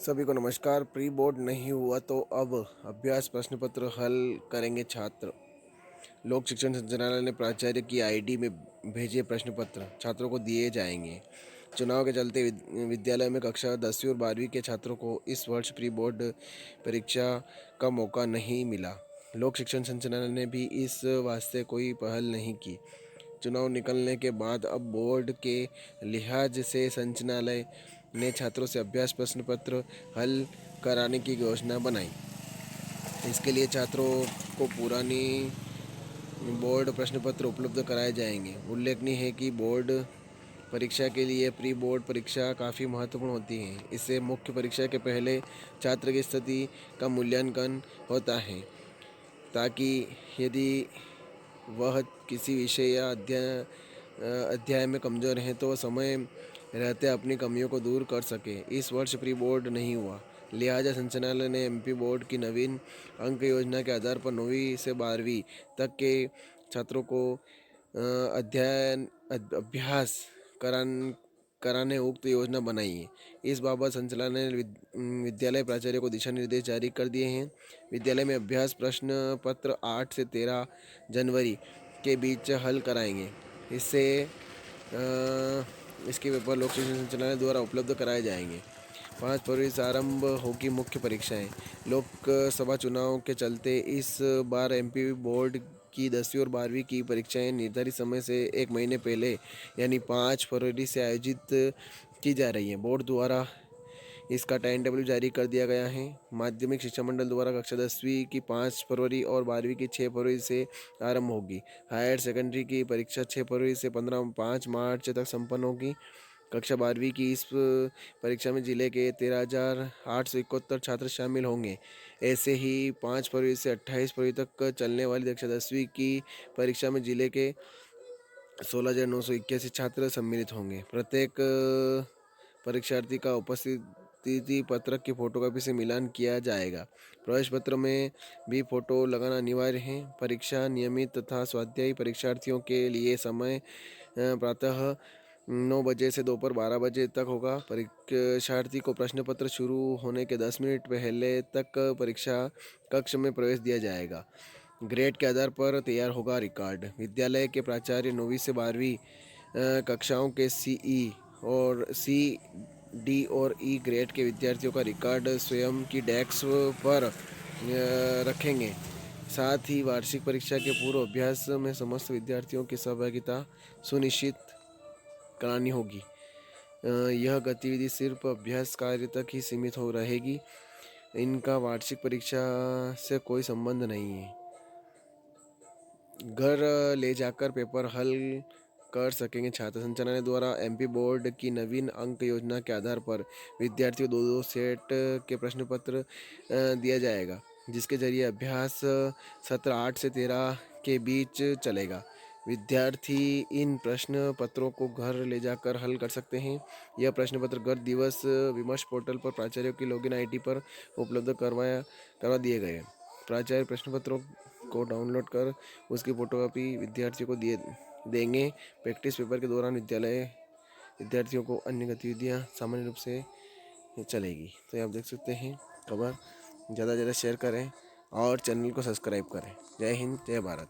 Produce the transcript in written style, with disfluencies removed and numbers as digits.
सभी को नमस्कार। प्री बोर्ड नहीं हुआ तो अब अभ्यास प्रश्न पत्र हल करेंगे छात्र। लोक शिक्षण संचालनालय ने प्राचार्य की आईडी में भेजे प्रश्न पत्र छात्रों को दिए जाएंगे। चुनाव के चलते विद्यालय में कक्षा 10वीं और 12वीं के छात्रों को इस वर्ष प्री बोर्ड परीक्षा का मौका नहीं मिला। लोक शिक्षण संचालनालय ने भी इस वास्ते कोई पहल नहीं की। चुनाव निकलने के बाद अब बोर्ड के लिहाज से संचालनालय ने छात्रों से अभ्यास प्रश्न पत्र हल कराने की योजना बनाई। इसके लिए छात्रों को पुरानी बोर्ड प्रश्न पत्र उपलब्ध कराए जाएंगे। उल्लेखनीय है कि बोर्ड परीक्षा के लिए प्री बोर्ड परीक्षा काफ़ी महत्वपूर्ण होती है। इससे मुख्य परीक्षा के पहले छात्र की स्थिति का मूल्यांकन होता है, ताकि यदि वह किसी विषय या अध्याय में कमज़ोर है तो समय रहते अपनी कमियों को दूर कर सके। इस वर्ष प्री बोर्ड नहीं हुआ, लिहाजा संचालनालय ने एमपी बोर्ड की नवीन अंक योजना के आधार पर 9वीं से 12वीं तक के छात्रों को अभ्यास कराने उक्त योजना बनाई है। इस बाबत संचालनालय ने विद्यालय प्राचार्य को दिशा निर्देश जारी कर दिए हैं। विद्यालय में अभ्यास प्रश्न पत्र 8 से 13 जनवरी के बीच हल कराएंगे। इसके पेपर लोक शिक्षण संचालनालय द्वारा उपलब्ध कराए जाएंगे। 5 फरवरी से आरंभ होगी मुख्य परीक्षाएं। लोकसभा चुनाव के चलते इस बार एमपी बोर्ड की 10वीं और 12वीं की परीक्षाएं निर्धारित समय से एक महीने पहले यानी 5 फरवरी से आयोजित की जा रही हैं। बोर्ड द्वारा इसका टाइम टेबल जारी कर दिया गया है। माध्यमिक शिक्षा मंडल द्वारा कक्षा 10वीं की 5 फरवरी और 12वीं की 6 फरवरी से आरंभ होगी। हायर सेकेंडरी की परीक्षा 6 फरवरी से 5 मार्च तक संपन्न होगी। कक्षा 12वीं की इस परीक्षा में जिले के 13,871 छात्र शामिल होंगे। ऐसे ही 5 फरवरी से 28 फरवरी तक चलने वाली कक्षा 10वीं की परीक्षा में जिले के 16,981 छात्र सम्मिलित होंगे। प्रत्येक परीक्षार्थी का उपस्थिति पत्रक की फोटोकॉपी से मिलान किया जाएगा। प्रवेश पत्र में भी फोटो लगाना अनिवार्य है। परीक्षा नियमित तथा स्वाध्यायी परीक्षार्थियों के लिए समय प्रातः 9 बजे से दोपहर 12 बजे तक होगा। परीक्षार्थी को प्रश्न पत्र शुरू होने के 10 मिनट पहले तक परीक्षा कक्ष में प्रवेश दिया जाएगा। ग्रेड के आधार पर तैयार होगा रिकॉर्ड। विद्यालय के प्राचार्य 9वीं से 12वीं कक्षाओं के डी और ई ग्रेड के विद्यार्थियों का रिकॉर्ड स्वयं की डेस्क पर रखेंगे। साथ ही वार्षिक परीक्षा के पूर्व अभ्यास में समस्त विद्यार्थियों की सहभागिता सुनिश्चित करानी होगी। यह गतिविधि सिर्फ अभ्यास कार्य तक ही सीमित हो रहेगी। इनका वार्षिक परीक्षा से कोई संबंध नहीं है। घर ले जाकर पेपर हल कर सकेंगे छात्र। संचालनालय द्वारा एमपी बोर्ड की नवीन अंक योजना के आधार पर विद्यार्थियों को 2-2 सेट के प्रश्न पत्र दिया जाएगा, जिसके जरिए अभ्यास सत्र 8 से 13 के बीच चलेगा। विद्यार्थी इन प्रश्न पत्रों को घर ले जाकर हल कर सकते हैं। यह प्रश्न पत्र गत दिवस विमर्श पोर्टल पर प्राचार्यों की लॉगिन आईडी पर उपलब्ध करवा दिए गए। प्राचार्य प्रश्न पत्रों को डाउनलोड कर उसकी फोटोकॉपी विद्यार्थियों को देंगे। प्रैक्टिस पेपर के दौरान विद्यार्थियों को अन्य गतिविधियां सामान्य रूप से चलेगी। तो ये आप देख सकते हैं खबर। ज़्यादा से ज़्यादा शेयर करें और चैनल को सब्सक्राइब करें। जय हिंद, जय भारत।